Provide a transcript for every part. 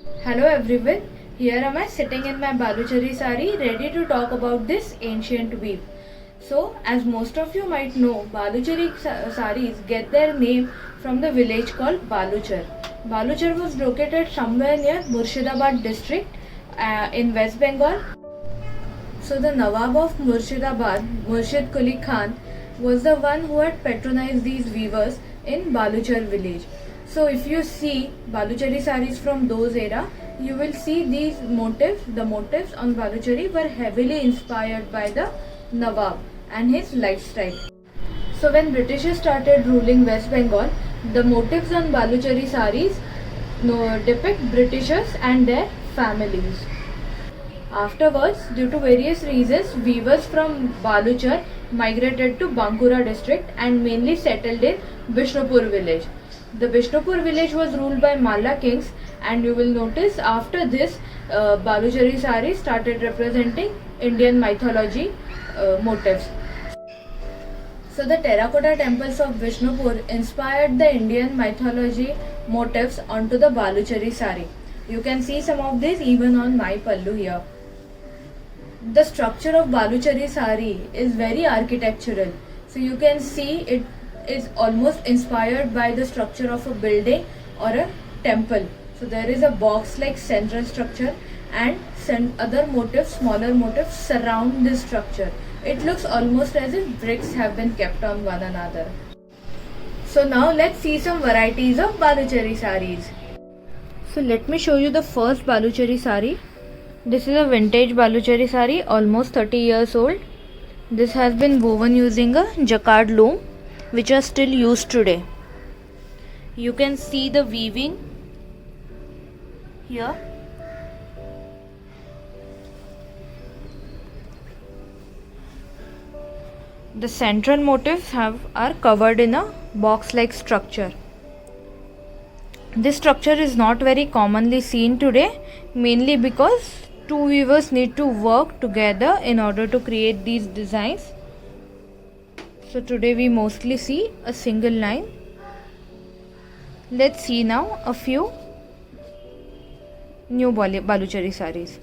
Hello everyone, here am I sitting in my Baluchari sari ready to talk about this ancient weave. So, as most of you might know, Baluchari saris get their name from the village called Baluchar. Baluchar was located somewhere near Murshidabad district in West Bengal. So the Nawab of Murshidabad, Murshid Quli Khan, was the one who had patronized these weavers in Baluchar village. So if you see Baluchari saris from those era, you will see these motifs. The motifs on Baluchari were heavily inspired by the Nawab and his lifestyle. So when Britishers started ruling West Bengal, the motifs on Baluchari saris depict Britishers and their families. Afterwards, due to various reasons, weavers from Baluchar migrated to Bankura district and mainly settled in Bishnupur village. The Bishnupur village was ruled by Malla kings, and you will notice after this Baluchari saris started representing Indian mythology motifs. So the terracotta temples of Vishnupur inspired the Indian mythology motifs onto the Baluchari sari. You can see some of these even on my pallu here. The structure of Baluchari sari is very architectural. So you can see it is almost inspired by the structure of a building or a temple. So there is a box like central structure and other motifs, smaller motifs surround this structure. It looks almost as if bricks have been kept on one another. So now let's see some varieties of Baluchari saris. So let me show you the first Baluchari sari. This is a vintage Baluchari sari, almost 30 years old. This has been woven using a jacquard loom, which are still used today. You can see the weaving here. The central motifs are covered in a box-like structure. This structure is not very commonly seen today, mainly because two weavers need to work together in order to create these designs. So today we mostly see a single line. Let's see now a few new Baluchari saris.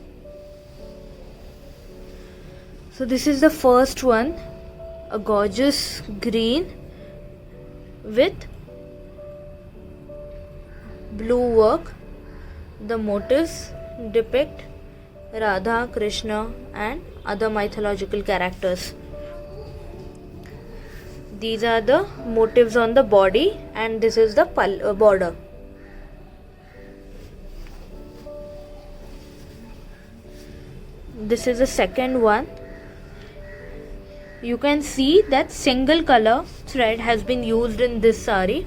So this is the first one, a gorgeous green with blue work. The motifs depict Radha, Krishna and other mythological characters. These are the motifs on the body and this is the border. This is the second one. You can see that single color thread has been used in this sari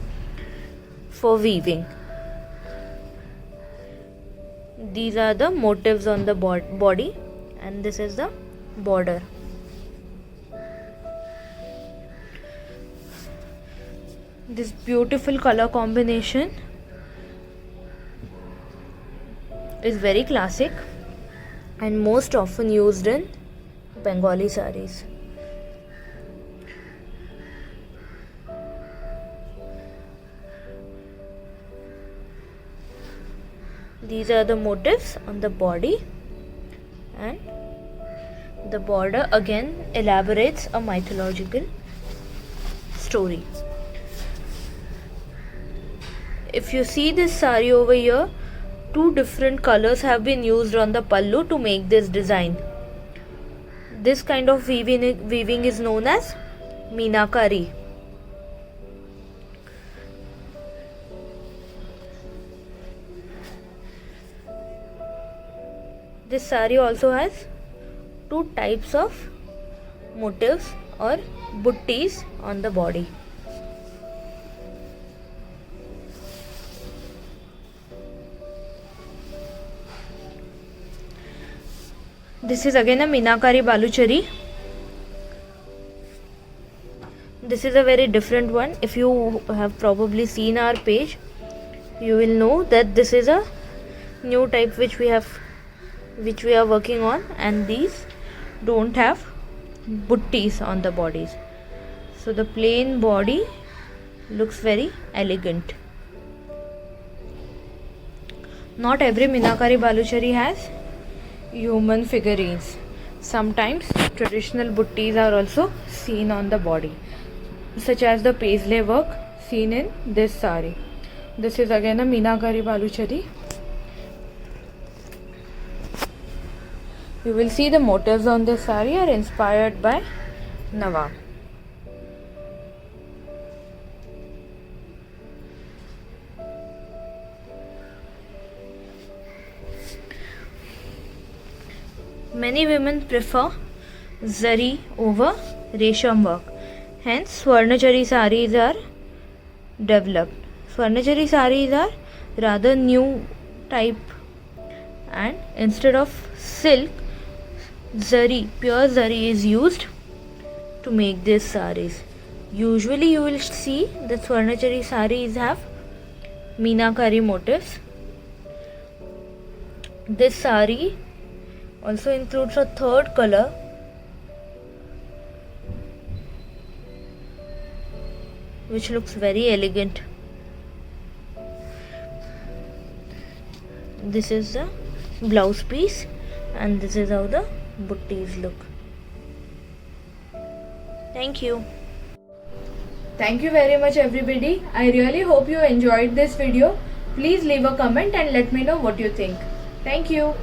for weaving. These are the motifs on the body and this is the border. This beautiful color combination is very classic and most often used in Bengali saris. These are the motifs on the body and the border again elaborates a mythological story. If you see this sari over here, two different colors have been used on the pallu to make this design. This kind of weaving is known as Meenakari. This sari also has two types of motifs or buttis on the body. This is again a Meenakari Baluchari. This is a very different one. If you have probably seen our page, you will know that this is a new type which we are working on, and these don't have buttis on the bodies. So the plain body looks very elegant. Not every Meenakari Baluchari has human figurines. Sometimes traditional buttis are also seen on the body, such as the paisley work seen in this sari. This is again a Meenakari Baluchari. You will see the motifs on this sari are inspired by Nawab. Many women prefer zari over resham work. Hence, Swarnachari saris are developed. Swarnachari saris are rather new type, and instead of silk, zari, pure zari is used to make these saris. Usually, you will see that Swarnachari saris have Meenakari motifs. This sari also includes a third color, which looks very elegant. This is the blouse piece, and this is how the buttis look. Thank you. Thank you very much, everybody. I really hope you enjoyed this video. Please leave a comment and let me know what you think. Thank you.